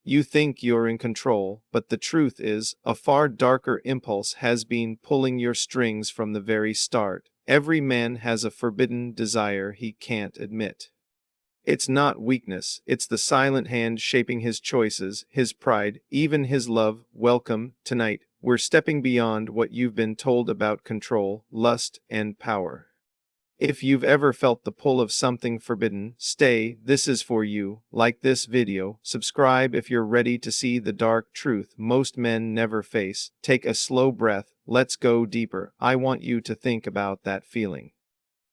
You think you're in control, but the truth is, a far darker impulse has been pulling your strings from the very start. Every man has a forbidden desire he can't admit. It's not weakness, it's the silent hand shaping his choices, his pride, even his love. Welcome, tonight, we're stepping beyond what you've been told about control, lust, and power. If you've ever felt the pull of something forbidden, stay, this is for you. Like this video, subscribe if you're ready to see the dark truth most men never face. Take a slow breath, let's go deeper. I want you to think about that feeling.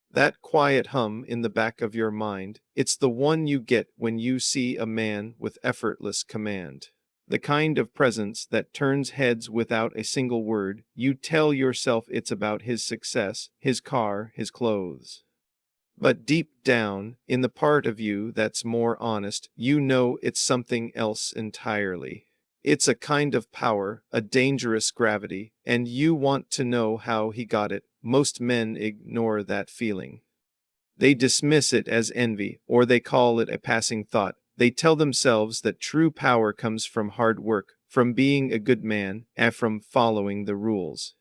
That quiet hum in the back of your mind, it's the one you get when you see a man with effortless command. The kind of presence that turns heads without a single word. You tell yourself it's about his success, his car, his clothes. But deep down, in the part of you that's more honest, you know it's something else entirely. It's a kind of power, a dangerous gravity, and you want to know how he got it. Most men ignore that feeling. They dismiss it as envy, or they call it a passing thought. They tell themselves that true power comes from hard work, from being a good man, and from following the rules.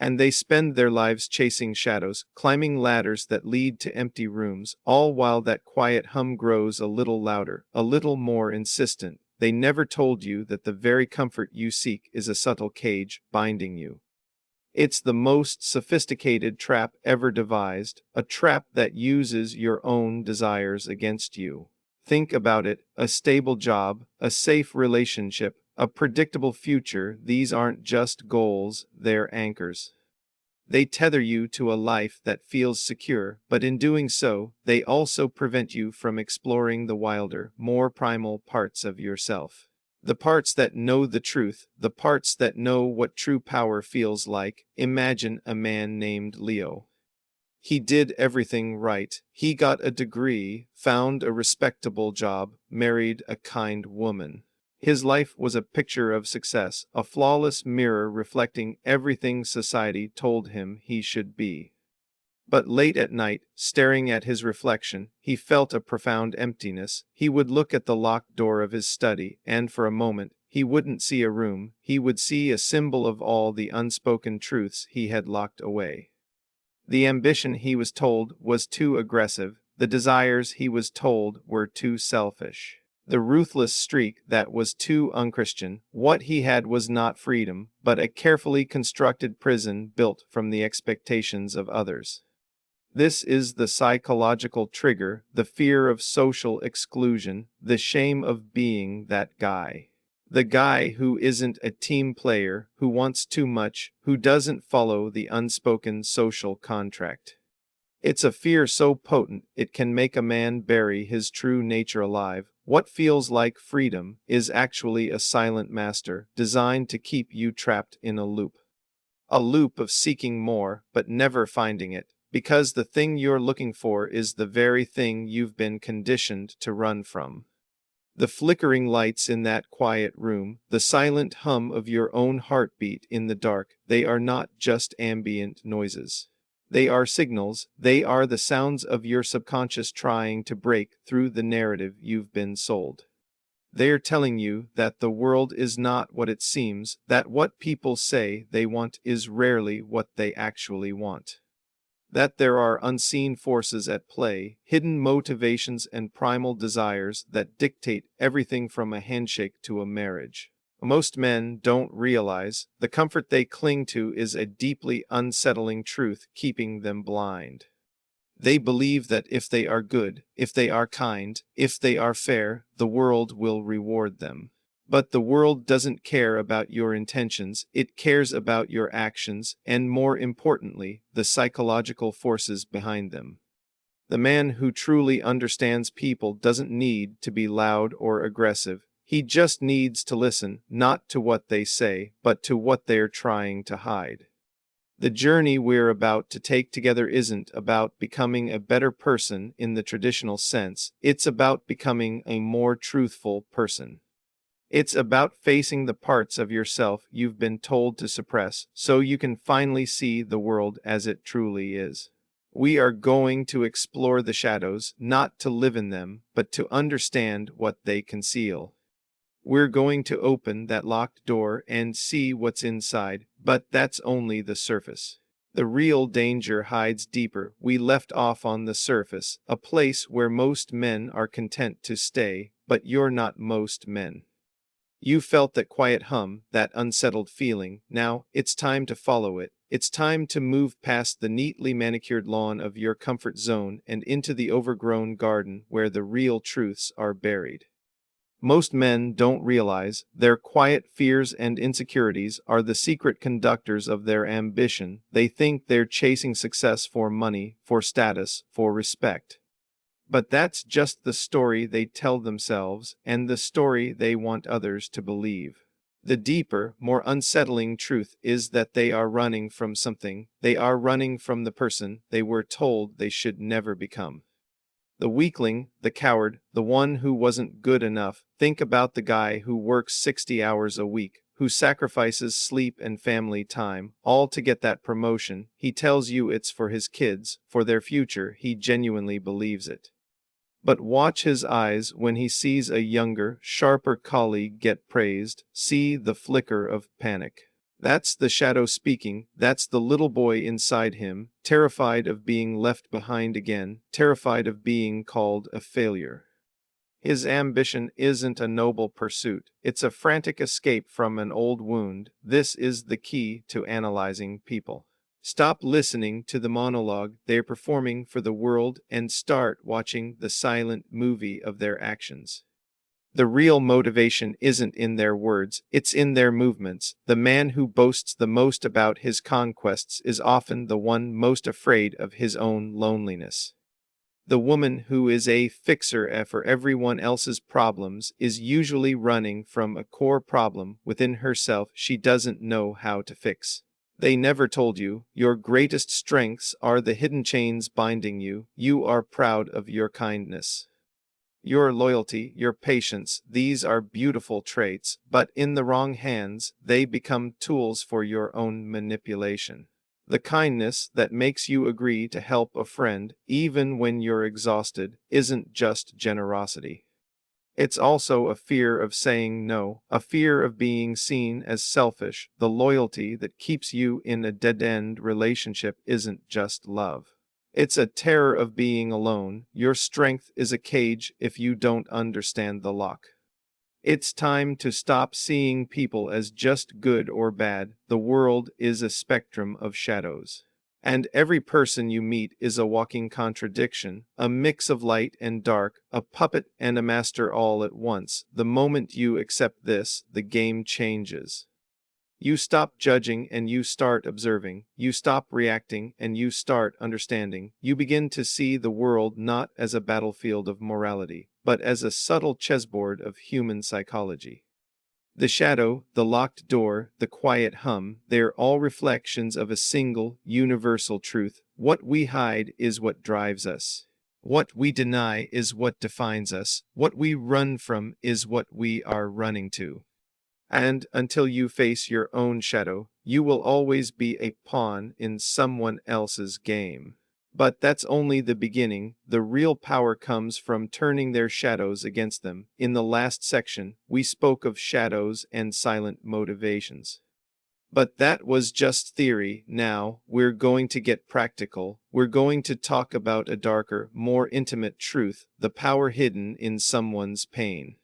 And they spend their lives chasing shadows, climbing ladders that lead to empty rooms, all while that quiet hum grows a little louder, a little more insistent. They never told you that the very comfort you seek is a subtle cage binding you. It's the most sophisticated trap ever devised, a trap that uses your own desires against you. Think about it, a stable job, a safe relationship, a predictable future. These aren't just goals, they're anchors. They tether you to a life that feels secure, but in doing so, they also prevent you from exploring the wilder, more primal parts of yourself. The parts that know the truth, the parts that know what true power feels like. Imagine a man named Leo. He did everything right. He got a degree, found a respectable job, married a kind woman. His life was a picture of success, a flawless mirror reflecting everything society told him he should be. But late at night, staring at his reflection, he felt a profound emptiness. He would look at the locked door of his study, and for a moment, he wouldn't see a room. He would see a symbol of all the unspoken truths he had locked away. The ambition he was told was too aggressive. The desires he was told were too selfish. The ruthless streak that was too unchristian. What he had was not freedom, but a carefully constructed prison built from the expectations of others. This is the psychological trigger, the fear of social exclusion, the shame of being that guy. The guy who isn't a team player, who wants too much, who doesn't follow the unspoken social contract. It's a fear so potent it can make a man bury his true nature alive. What feels like freedom is actually a silent master designed to keep you trapped in a loop. A loop of seeking more, but never finding it. Because the thing you're looking for is the very thing you've been conditioned to run from. The flickering lights in that quiet room, the silent hum of your own heartbeat in the dark, they are not just ambient noises. They are signals, they are the sounds of your subconscious trying to break through the narrative you've been sold. They're telling you that the world is not what it seems, that what people say they want is rarely what they actually want. That there are unseen forces at play, hidden motivations and primal desires that dictate everything from a handshake to a marriage. Most men don't realize the comfort they cling to is a deeply unsettling truth keeping them blind. They believe that if they are good, if they are kind, if they are fair, the world will reward them. But the world doesn't care about your intentions, it cares about your actions, and more importantly, the psychological forces behind them. The man who truly understands people doesn't need to be loud or aggressive. He just needs to listen, not to what they say, but to what they're trying to hide. The journey we're about to take together isn't about becoming a better person in the traditional sense, it's about becoming a more truthful person. It's about facing the parts of yourself you've been told to suppress so you can finally see the world as it truly is. We are going to explore the shadows, not to live in them, but to understand what they conceal. We're going to open that locked door and see what's inside, but that's only the surface. The real danger hides deeper. We left off on the surface, a place where most men are content to stay, but you're not most men. You felt that quiet hum, that unsettled feeling. Now, it's time to follow it. It's time to move past the neatly manicured lawn of your comfort zone and into the overgrown garden where the real truths are buried. Most men don't realize their quiet fears and insecurities are the secret conductors of their ambition. They think they're chasing success for money, for status, for respect. But that's just the story they tell themselves and the story they want others to believe. The deeper, more unsettling truth is that they are running from something. They are running from the person they were told they should never become. The weakling, the coward, the one who wasn't good enough. Think about the guy who works 60 hours a week, who sacrifices sleep and family time, all to get that promotion. He tells you it's for his kids, for their future. He genuinely believes it. But watch his eyes when he sees a younger, sharper colleague get praised. See the flicker of panic. That's the shadow speaking. That's the little boy inside him, terrified of being left behind again, terrified of being called a failure. His ambition isn't a noble pursuit. It's a frantic escape from an old wound. This is the key to analyzing people. Stop listening to the monologue they're performing for the world and start watching the silent movie of their actions. The real motivation isn't in their words, it's in their movements. The man who boasts the most about his conquests is often the one most afraid of his own loneliness. The woman who is a fixer for everyone else's problems is usually running from a core problem within herself she doesn't know how to fix. They never told you your greatest strengths are the hidden chains binding you. You are proud of your kindness, your loyalty, your patience. These are beautiful traits, but in the wrong hands, they become tools for your own manipulation. The kindness that makes you agree to help a friend, even when you're exhausted, isn't just generosity. It's also a fear of saying no, a fear of being seen as selfish. The loyalty that keeps you in a dead-end relationship isn't just love. It's a terror of being alone. Your strength is a cage if you don't understand the lock. It's time to stop seeing people as just good or bad. The world is a spectrum of shadows. And every person you meet is a walking contradiction, a mix of light and dark, a puppet and a master all at once. The moment you accept this, the game changes. You stop judging and you start observing. You stop reacting and you start understanding. You begin to see the world not as a battlefield of morality, but as a subtle chessboard of human psychology. The shadow, the locked door, the quiet hum, they're all reflections of a single, universal truth. What we hide is what drives us. What we deny is what defines us. What we run from is what we are running to. And until you face your own shadow, you will always be a pawn in someone else's game. But that's only the beginning. The real power comes from turning their shadows against them. In the last section, we spoke of shadows and silent motivations. But that was just theory. Now, we're going to get practical. We're going to talk about a darker, more intimate truth, the power hidden in someone's pain.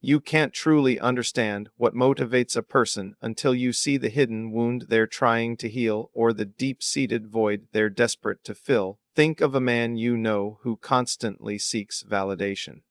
You can't truly understand what motivates a person until you see the hidden wound they're trying to heal or the deep-seated void they're desperate to fill. Think of a man you know who constantly seeks validation.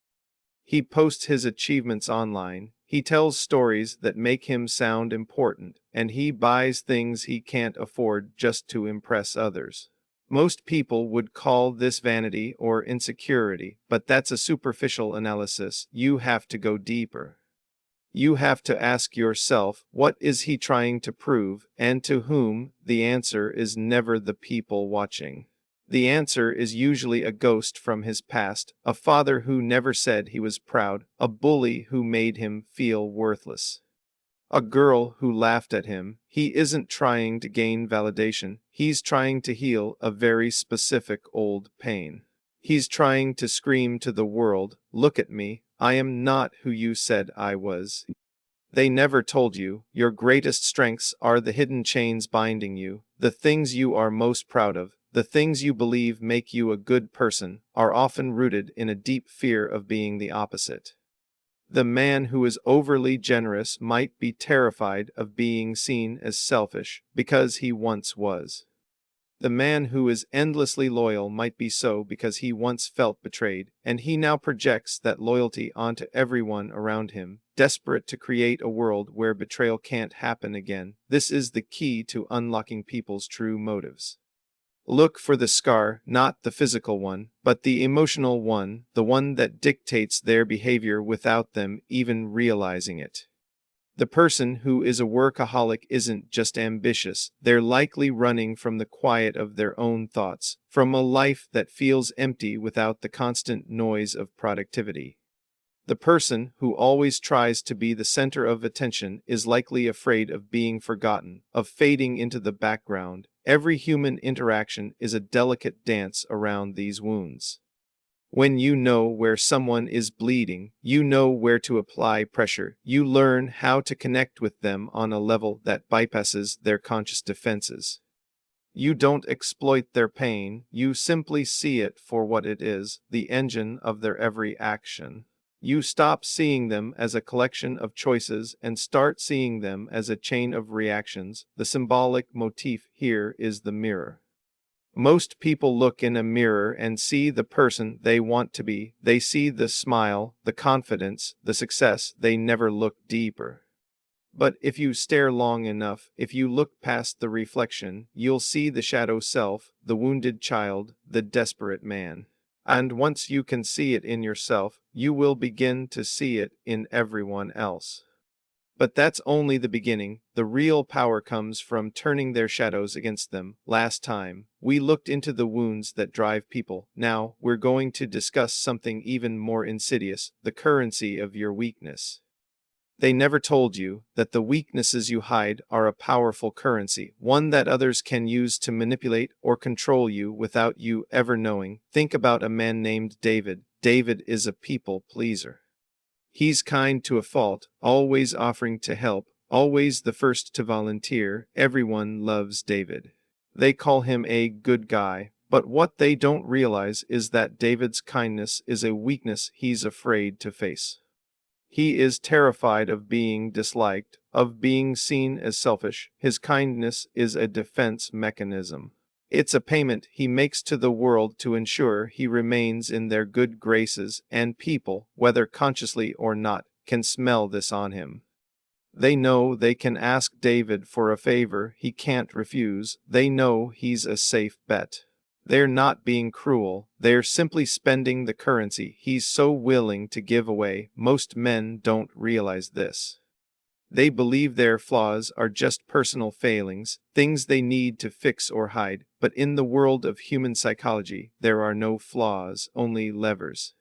He posts his achievements online, he tells stories that make him sound important, and he buys things he can't afford just to impress others. Most people would call this vanity or insecurity, but that's a superficial analysis. You have to go deeper. You have to ask yourself, what is he trying to prove, and to whom? The answer is never the people watching. The answer is usually a ghost from his past, a father who never said he was proud, a bully who made him feel worthless, a girl who laughed at him. He isn't trying to gain validation. He's trying to heal a very specific old pain. He's trying to scream to the world, look at me, I am not who you said I was. They never told you your greatest strengths are the hidden chains binding you, the things you are most proud of, the things you believe make you a good person, are often rooted in a deep fear of being the opposite. The man who is overly generous might be terrified of being seen as selfish because he once was. The man who is endlessly loyal might be so because he once felt betrayed, and he now projects that loyalty onto everyone around him, desperate to create a world where betrayal can't happen again. This is the key to unlocking people's true motives. Look for the scar, not the physical one, but the emotional one, the one that dictates their behavior without them even realizing it. The person who is a workaholic isn't just ambitious, they're likely running from the quiet of their own thoughts, from a life that feels empty without the constant noise of productivity. The person who always tries to be the center of attention is likely afraid of being forgotten, of fading into the background. Every human interaction is a delicate dance around these wounds. When you know where someone is bleeding, you know where to apply pressure. You learn how to connect with them on a level that bypasses their conscious defenses. You don't exploit their pain, you simply see it for what it is, the engine of their every action. You stop seeing them as a collection of choices and start seeing them as a chain of reactions. The symbolic motif here is the mirror. Most people look in a mirror and see the person they want to be. They see the smile, the confidence, the success. They never look deeper. But if you stare long enough, if you look past the reflection, you'll see the shadow self, the wounded child, the desperate man. And once you can see it in yourself, you will begin to see it in everyone else. But that's only the beginning. The real power comes from turning their shadows against them. Last time, we looked into the wounds that drive people. Now, we're going to discuss something even more insidious, the currency of your weakness. They never told you that the weaknesses you hide are a powerful currency, one that others can use to manipulate or control you without you ever knowing. Think about a man named David. David is a people pleaser. He's kind to a fault, always offering to help, always the first to volunteer. Everyone loves David. They call him a good guy, but what they don't realize is that David's kindness is a weakness he's afraid to face. He is terrified of being disliked, of being seen as selfish. His kindness is a defense mechanism. It's a payment he makes to the world to ensure he remains in their good graces, and people, whether consciously or not, can smell this on him. They know they can ask David for a favor he can't refuse. They know he's a safe bet. They're not being cruel, they're simply spending the currency he's so willing to give away. Most men don't realize this. They believe their flaws are just personal failings, things they need to fix or hide. But in the world of human psychology, there are no flaws, only levers.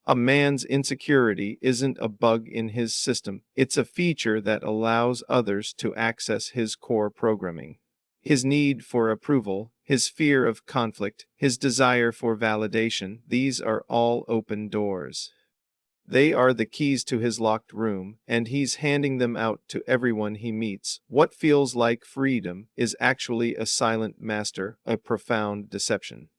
A man's insecurity isn't a bug in his system, it's a feature that allows others to access his core programming. His need for approval, his fear of conflict, his desire for validation, these are all open doors. They are the keys to his locked room, and he's handing them out to everyone he meets. What feels like freedom is actually a silent master, a profound deception.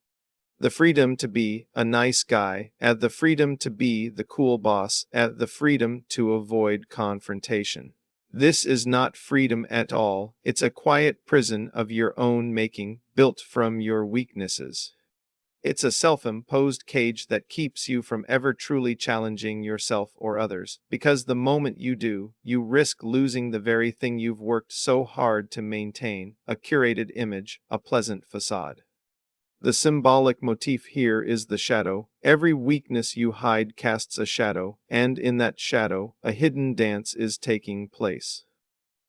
The freedom to be a nice guy, and the freedom to be the cool boss, and the freedom to avoid confrontation. This is not freedom at all, it's a quiet prison of your own making, built from your weaknesses. It's a self-imposed cage that keeps you from ever truly challenging yourself or others, because the moment you do, you risk losing the very thing you've worked so hard to maintain, a curated image, a pleasant facade. The symbolic motif here is the shadow. Every weakness you hide casts a shadow, and in that shadow, a hidden dance is taking place.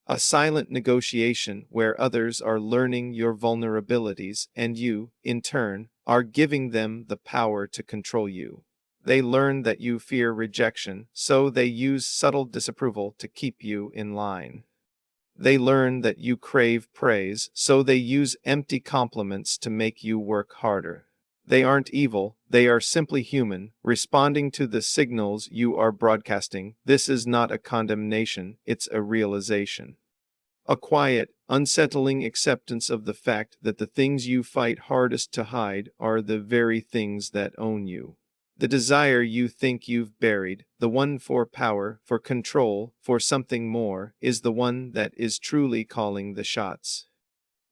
A silent negotiation where others are learning your vulnerabilities and you, in turn, are giving them the power to control you. They learn that you fear rejection, so they use subtle disapproval to keep you in line. They learn that you crave praise, so they use empty compliments to make you work harder. They aren't evil, they are simply human, responding to the signals you are broadcasting. This is not a condemnation, it's a realization. A quiet, unsettling acceptance of the fact that the things you fight hardest to hide are the very things that own you. The desire you think you've buried, the one for power, for control, for something more, is the one that is truly calling the shots.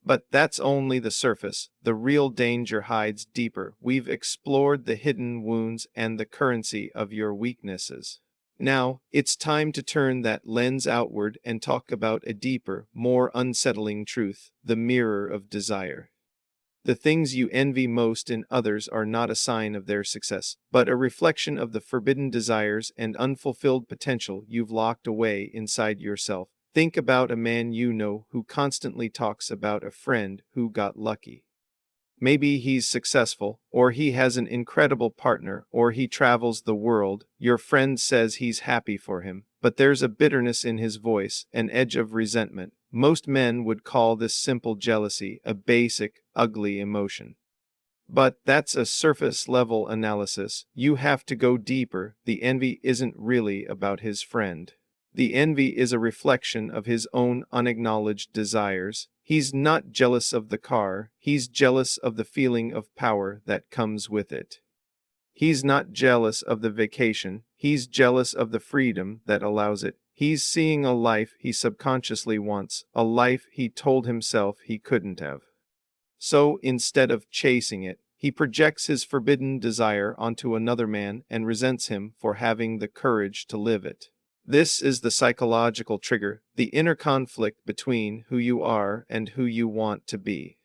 But that's only the surface. The real danger hides deeper. We've explored the hidden wounds and the currency of your weaknesses. Now, it's time to turn that lens outward and talk about a deeper, more unsettling truth, the mirror of desire. The things you envy most in others are not a sign of their success, but a reflection of the forbidden desires and unfulfilled potential you've locked away inside yourself. Think about a man you know who constantly talks about a friend who got lucky. Maybe he's successful, or he has an incredible partner, or he travels the world. Your friend says he's happy for him, but there's a bitterness in his voice, an edge of resentment. Most men would call this simple jealousy, a basic, ugly emotion. But that's a surface-level analysis. You have to go deeper. The envy isn't really about his friend. The envy is a reflection of his own unacknowledged desires. He's not jealous of the car, he's jealous of the feeling of power that comes with it. He's not jealous of the vacation, he's jealous of the freedom that allows it. He's seeing a life he subconsciously wants, a life he told himself he couldn't have. So instead of chasing it, he projects his forbidden desire onto another man and resents him for having the courage to live it. This is the psychological trigger, the inner conflict between who you are and who you want to be.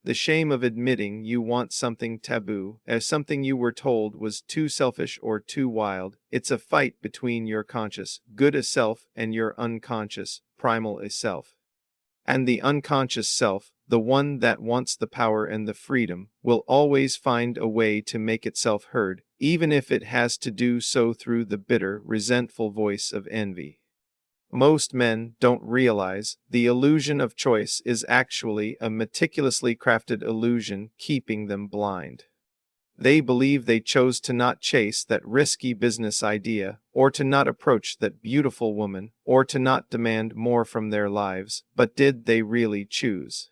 The shame of admitting you want something taboo, as something you were told was too selfish or too wild. It's a fight between your conscious, good self and your unconscious, primal self. And the unconscious self, the one that wants the power and the freedom, will always find a way to make itself heard, even if it has to do so through the bitter, resentful voice of envy. Most men don't realize the illusion of choice is actually a meticulously crafted illusion keeping them blind. They believe they chose to not chase that risky business idea, or to not approach that beautiful woman, or to not demand more from their lives, but did they really choose?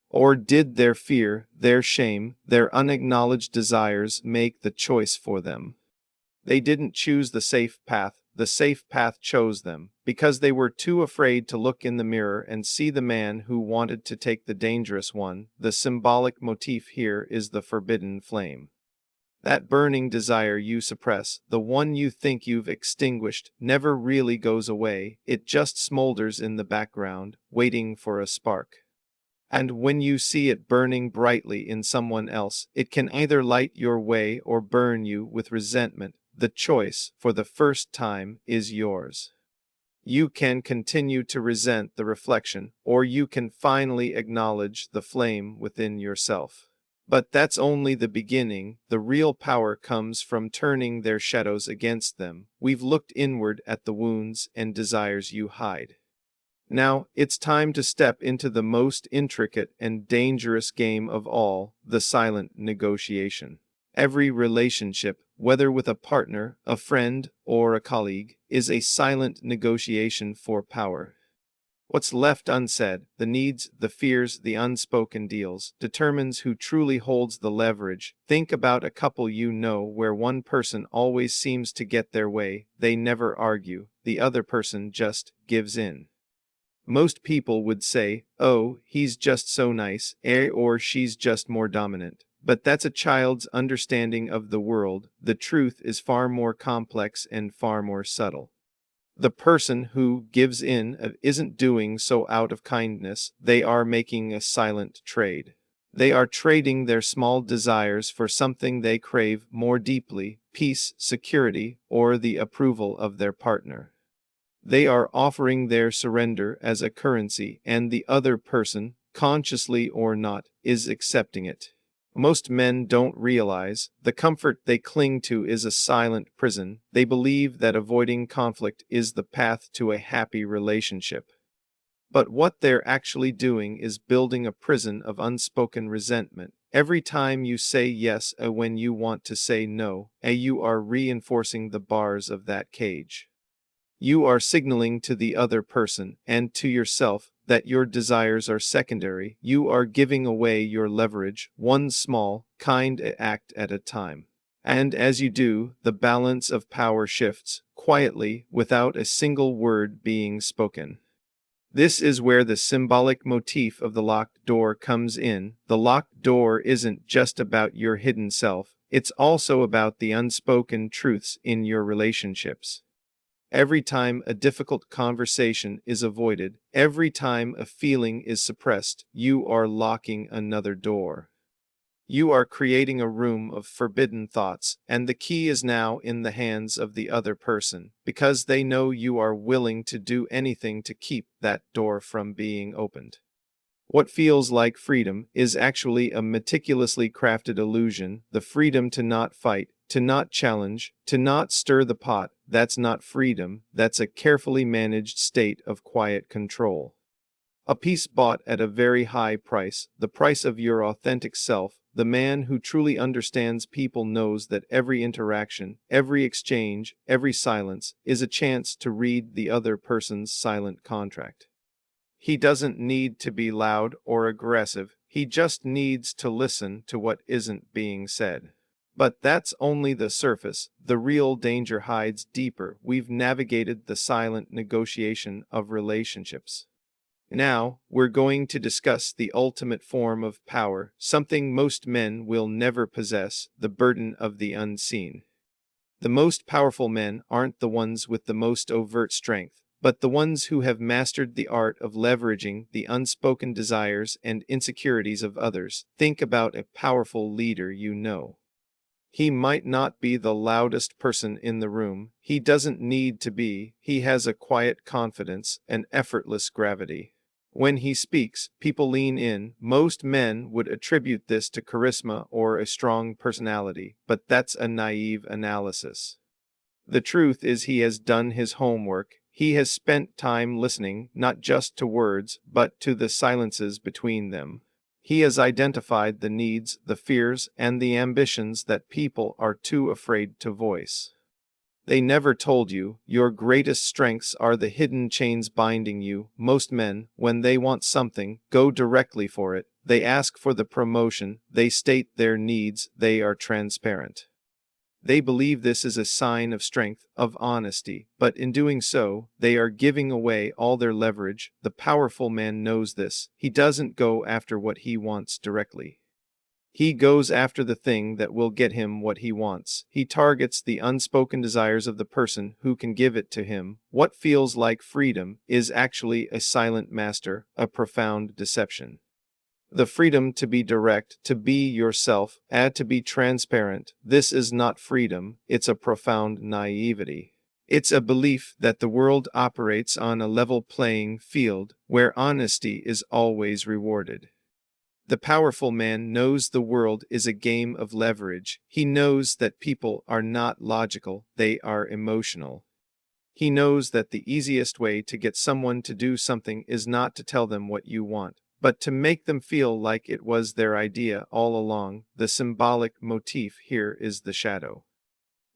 Or did their fear, their shame, their unacknowledged desires make the choice for them? They didn't choose the safe path chose them, because they were too afraid to look in the mirror and see the man who wanted to take the dangerous one. The symbolic motif here is the forbidden flame. That burning desire you suppress, the one you think you've extinguished, never really goes away, it just smolders in the background, waiting for a spark. And when you see it burning brightly in someone else, it can either light your way or burn you with resentment. The choice, for the first time, is yours. You can continue to resent the reflection, or you can finally acknowledge the flame within yourself. But that's only the beginning. The real power comes from turning their shadows against them. We've looked inward at the wounds and desires you hide. Now, it's time to step into the most intricate and dangerous game of all, the silent negotiation. Every relationship, whether with a partner, a friend, or a colleague, is a silent negotiation for power. What's left unsaid, the needs, the fears, the unspoken deals, determines who truly holds the leverage. Think about a couple you know where one person always seems to get their way, they never argue, the other person just gives in. Most people would say, oh, he's just so nice, or she's just more dominant. But that's a child's understanding of the world. The truth is far more complex and far more subtle. The person who gives in isn't doing so out of kindness, they are making a silent trade. They are trading their small desires for something they crave more deeply, peace, security, or the approval of their partner. They are offering their surrender as a currency, and the other person, consciously or not, is accepting it. Most men don't realize the comfort they cling to is a silent prison. They believe that avoiding conflict is the path to a happy relationship. But what they're actually doing is building a prison of unspoken resentment. Every time you say yes when you want to say no, you are reinforcing the bars of that cage. You are signaling to the other person and to yourself that your desires are secondary. You are giving away your leverage, one small, kind act at a time. And as you do, the balance of power shifts, quietly, without a single word being spoken. This is where the symbolic motif of the locked door comes in. The locked door isn't just about your hidden self, it's also about the unspoken truths in your relationships. Every time a difficult conversation is avoided, every time a feeling is suppressed, you are locking another door. You are creating a room of forbidden thoughts, and the key is now in the hands of the other person, because they know you are willing to do anything to keep that door from being opened. What feels like freedom is actually a meticulously crafted illusion, the freedom to not fight, to not challenge, to not stir the pot. That's not freedom, that's a carefully managed state of quiet control. A piece bought at a very high price, the price of your authentic self. The man who truly understands people knows that every interaction, every exchange, every silence is a chance to read the other person's silent contract. He doesn't need to be loud or aggressive, he just needs to listen to what isn't being said. But that's only the surface. The real danger hides deeper. We've navigated the silent negotiation of relationships. Now, we're going to discuss the ultimate form of power, something most men will never possess, the burden of the unseen. The most powerful men aren't the ones with the most overt strength, but the ones who have mastered the art of leveraging the unspoken desires and insecurities of others. Think about a powerful leader you know. He might not be the loudest person in the room. He doesn't need to be. He has a quiet confidence, an effortless gravity. When he speaks, people lean in. Most men would attribute this to charisma or a strong personality, but that's a naive analysis. The truth is he has done his homework. He has spent time listening, not just to words, but to the silences between them. He has identified the needs, the fears, and the ambitions that people are too afraid to voice. They never told you your greatest strengths are the hidden chains binding you. Most men, when they want something, go directly for it. They ask for the promotion, they state their needs, they are transparent. They believe this is a sign of strength, of honesty, but in doing so, they are giving away all their leverage. The powerful man knows this. He doesn't go after what he wants directly. He goes after the thing that will get him what he wants. He targets the unspoken desires of the person who can give it to him. What feels like freedom is actually a silent master, a profound deception. The freedom to be direct, to be yourself, and to be transparent. This is not freedom, it's a profound naivety. It's a belief that the world operates on a level playing field, where honesty is always rewarded. The powerful man knows the world is a game of leverage. He knows that people are not logical, they are emotional. He knows that the easiest way to get someone to do something is not to tell them what you want, but to make them feel like it was their idea all along. The symbolic motif here is the shadow.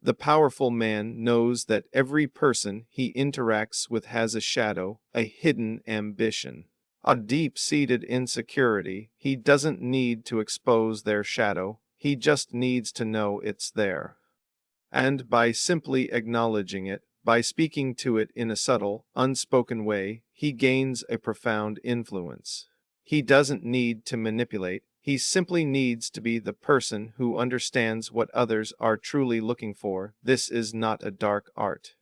The powerful man knows that every person he interacts with has a shadow, a hidden ambition, a deep-seated insecurity. He doesn't need to expose their shadow, he just needs to know it's there. And by simply acknowledging it, by speaking to it in a subtle, unspoken way, he gains a profound influence. He doesn't need to manipulate, he simply needs to be the person who understands what others are truly looking for. This is not a dark art.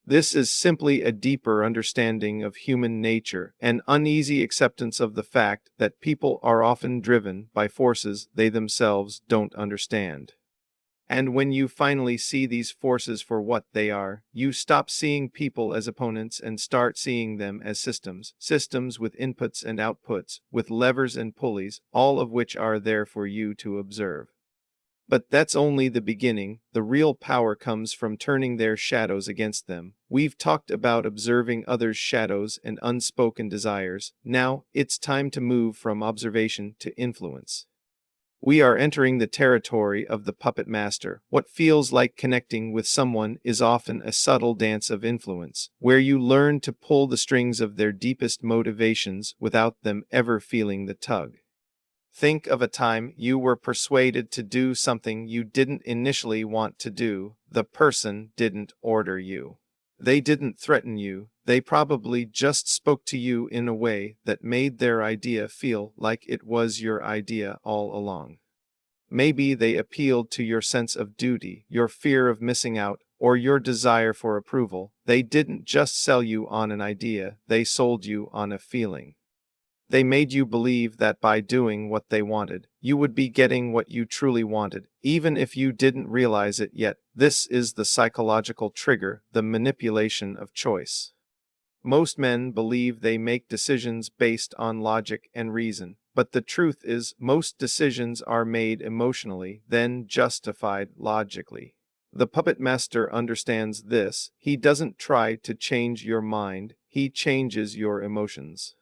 This is simply a deeper understanding of human nature, an uneasy acceptance of the fact that people are often driven by forces they themselves don't understand. And when you finally see these forces for what they are, you stop seeing people as opponents and start seeing them as systems. Systems with inputs and outputs, with levers and pulleys, all of which are there for you to observe. But that's only the beginning. The real power comes from turning their shadows against them. We've talked about observing others' shadows and unspoken desires. Now, it's time to move from observation to influence. We are entering the territory of the puppet master. What feels like connecting with someone is often a subtle dance of influence, where you learn to pull the strings of their deepest motivations without them ever feeling the tug. Think of a time you were persuaded to do something you didn't initially want to do. The person didn't order you. They didn't threaten you. They probably just spoke to you in a way that made their idea feel like it was your idea all along. Maybe they appealed to your sense of duty, your fear of missing out, or your desire for approval. They didn't just sell you on an idea, they sold you on a feeling. They made you believe that by doing what they wanted, you would be getting what you truly wanted, even if you didn't realize it yet. This is the psychological trigger, the manipulation of choice. Most men believe they make decisions based on logic and reason, but the truth is most decisions are made emotionally, then justified logically. The puppet master understands this. He doesn't try to change your mind, he changes your emotions.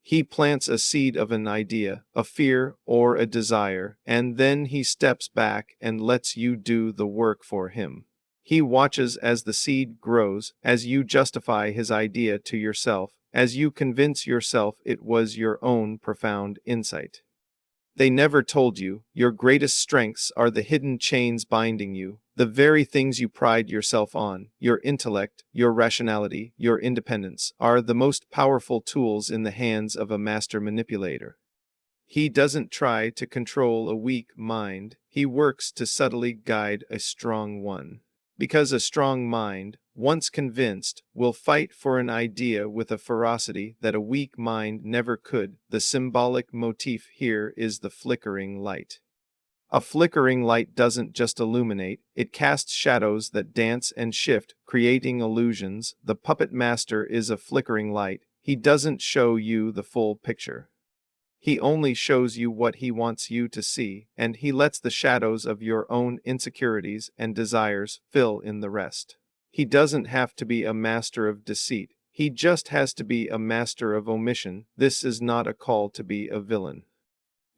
He plants a seed of an idea, a fear, or a desire, and then he steps back and lets you do the work for him. He watches as the seed grows, as you justify his idea to yourself, as you convince yourself it was your own profound insight. They never told you your greatest strengths are the hidden chains binding you, the very things you pride yourself on. Your intellect, your rationality, your independence are the most powerful tools in the hands of a master manipulator. He doesn't try to control a weak mind, he works to subtly guide a strong one. Because a strong mind, once convinced, will fight for an idea with a ferocity that a weak mind never could. The symbolic motif here is the flickering light. A flickering light doesn't just illuminate, it casts shadows that dance and shift, creating illusions. The puppet master is a flickering light. He doesn't show you the full picture. He only shows you what he wants you to see, and he lets the shadows of your own insecurities and desires fill in the rest. He doesn't have to be a master of deceit. He just has to be a master of omission. This is not a call to be a villain.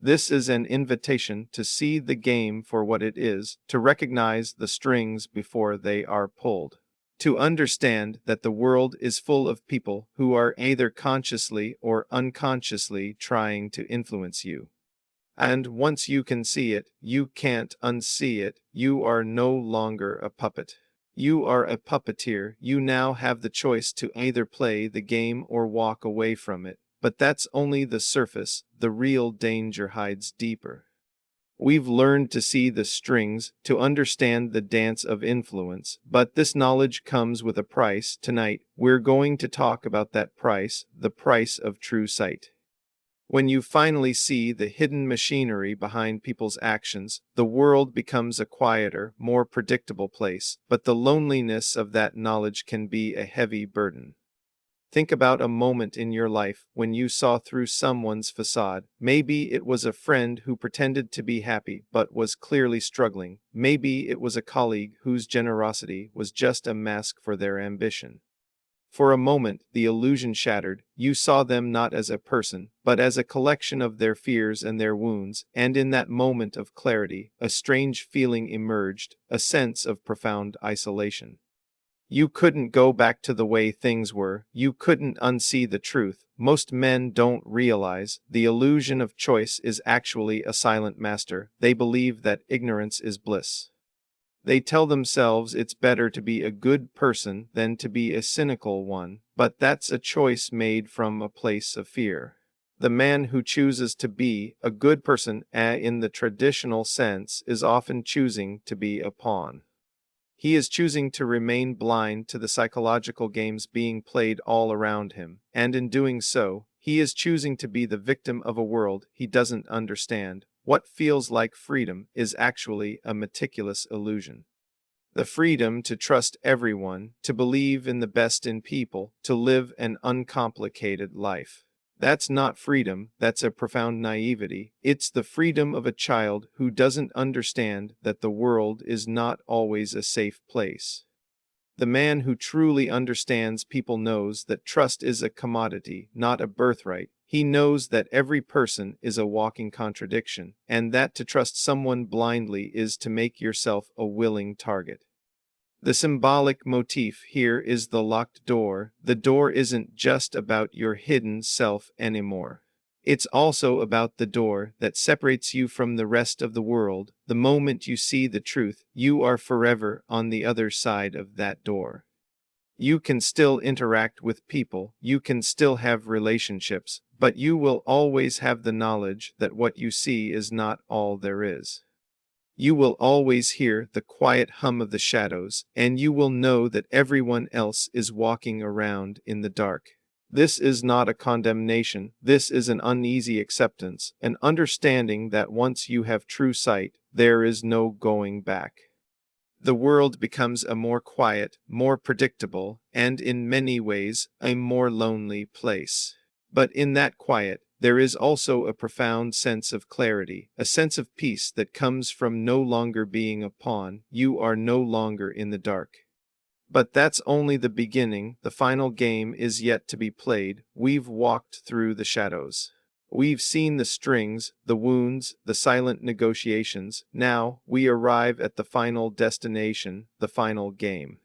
This is an invitation to see the game for what it is, to recognize the strings before they are pulled. To understand that the world is full of people who are either consciously or unconsciously trying to influence you. And once you can see it, you can't unsee it. You are no longer a puppet. You are a puppeteer. You now have the choice to either play the game or walk away from it. But that's only the surface. The real danger hides deeper. We've learned to see the strings, to understand the dance of influence, but this knowledge comes with a price. Tonight, we're going to talk about that price, the price of true sight. When you finally see the hidden machinery behind people's actions, the world becomes a quieter, more predictable place, but the loneliness of that knowledge can be a heavy burden. Think about a moment in your life when you saw through someone's facade. Maybe it was a friend who pretended to be happy but was clearly struggling. Maybe it was a colleague whose generosity was just a mask for their ambition. For a moment, the illusion shattered. You saw them not as a person, but as a collection of their fears and their wounds, and in that moment of clarity, a strange feeling emerged, a sense of profound isolation. You couldn't go back to the way things were. You couldn't unsee the truth. Most men don't realize the illusion of choice is actually a silent master. They believe that ignorance is bliss. They tell themselves it's better to be a good person than to be a cynical one, but that's a choice made from a place of fear. The man who chooses to be a good person, in the traditional sense, is often choosing to be a pawn. He is choosing to remain blind to the psychological games being played all around him, and in doing so, he is choosing to be the victim of a world he doesn't understand. What feels like freedom is actually a meticulous illusion. The freedom to trust everyone, to believe in the best in people, to live an uncomplicated life. That's not freedom, that's a profound naivety. It's the freedom of a child who doesn't understand that the world is not always a safe place. The man who truly understands people knows that trust is a commodity, not a birthright. He knows that every person is a walking contradiction, and that to trust someone blindly is to make yourself a willing target. The symbolic motif here is the locked door. The door isn't just about your hidden self anymore. It's also about the door that separates you from the rest of the world. The moment you see the truth, you are forever on the other side of that door. You can still interact with people, you can still have relationships, but you will always have the knowledge that what you see is not all there is. You will always hear the quiet hum of the shadows, and you will know that everyone else is walking around in the dark. This is not a condemnation, this is an uneasy acceptance, an understanding that once you have true sight, there is no going back. The world becomes a more quiet, more predictable, and in many ways, a more lonely place. But in that quiet, there is also a profound sense of clarity, a sense of peace that comes from no longer being a pawn. You are no longer in the dark. But that's only the beginning. The final game is yet to be played. We've walked through the shadows. We've seen the strings, the wounds, the silent negotiations. Now we arrive at the final destination, the final game.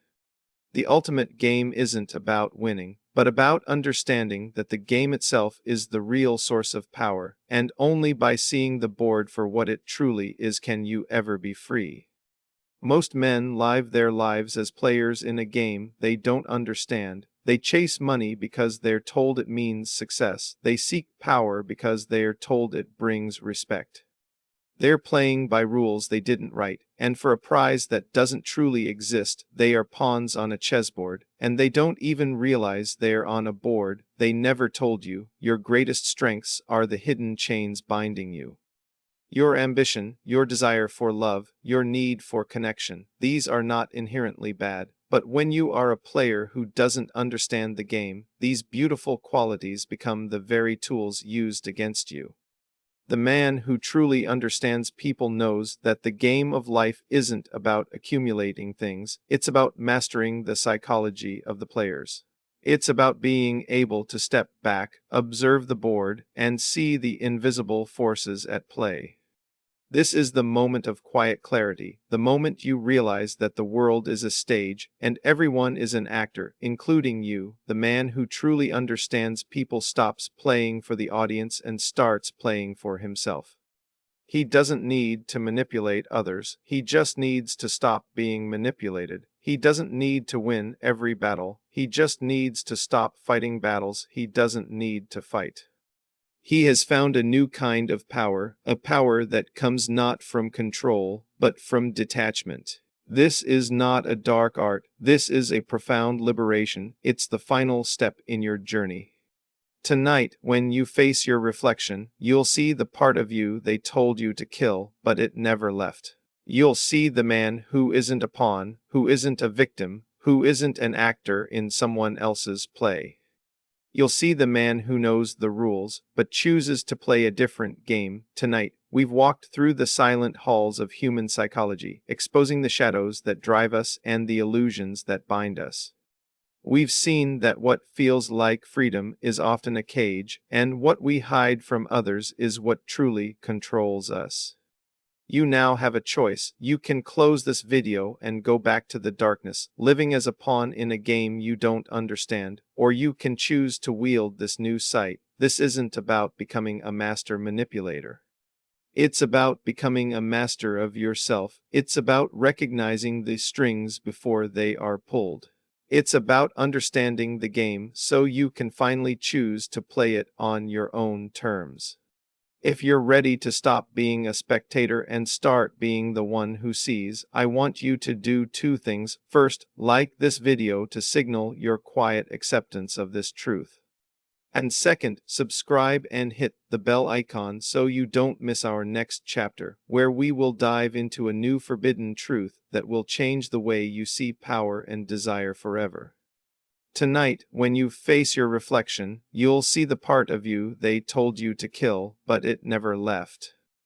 The ultimate game isn't about winning, but about understanding that the game itself is the real source of power, and only by seeing the board for what it truly is can you ever be free. Most men live their lives as players in a game they don't understand. They chase money because they're told it means success. They seek power because they're told it brings respect. They're playing by rules they didn't write, and for a prize that doesn't truly exist. They are pawns on a chessboard, and they don't even realize they're on a board they never told you. Your greatest strengths are the hidden chains binding you. Your ambition, your desire for love, your need for connection, these are not inherently bad. But when you are a player who doesn't understand the game, these beautiful qualities become the very tools used against you. The man who truly understands people knows that the game of life isn't about accumulating things, it's about mastering the psychology of the players. It's about being able to step back, observe the board, and see the invisible forces at play. This is the moment of quiet clarity, the moment you realize that the world is a stage and everyone is an actor, including you. The man who truly understands people stops playing for the audience and starts playing for himself. He doesn't need to manipulate others, he just needs to stop being manipulated. He doesn't need to win every battle, he just needs to stop fighting battles he doesn't need to fight. He has found a new kind of power, a power that comes not from control, but from detachment. This is not a dark art, this is a profound liberation. It's the final step in your journey. Tonight, when you face your reflection, you'll see the part of you they told you to kill, but it never left. You'll see the man who isn't a pawn, who isn't a victim, who isn't an actor in someone else's play. You'll see the man who knows the rules, but chooses to play a different game. Tonight, we've walked through the silent halls of human psychology, exposing the shadows that drive us and the illusions that bind us. We've seen that what feels like freedom is often a cage, and what we hide from others is what truly controls us. You now have a choice. You can close this video and go back to the darkness, living as a pawn in a game you don't understand, or you can choose to wield this new sight. This isn't about becoming a master manipulator. It's about becoming a master of yourself. It's about recognizing the strings before they are pulled. It's about understanding the game so you can finally choose to play it on your own terms. If you're ready to stop being a spectator and start being the one who sees, I want you to do two things. First, like this video to signal your quiet acceptance of this truth. And second, subscribe and hit the bell icon so you don't miss our next chapter, where we will dive into a new forbidden truth that will change the way you see power and desire forever. Tonight, when you face your reflection, you'll see the part of you they told you to kill, but it never left.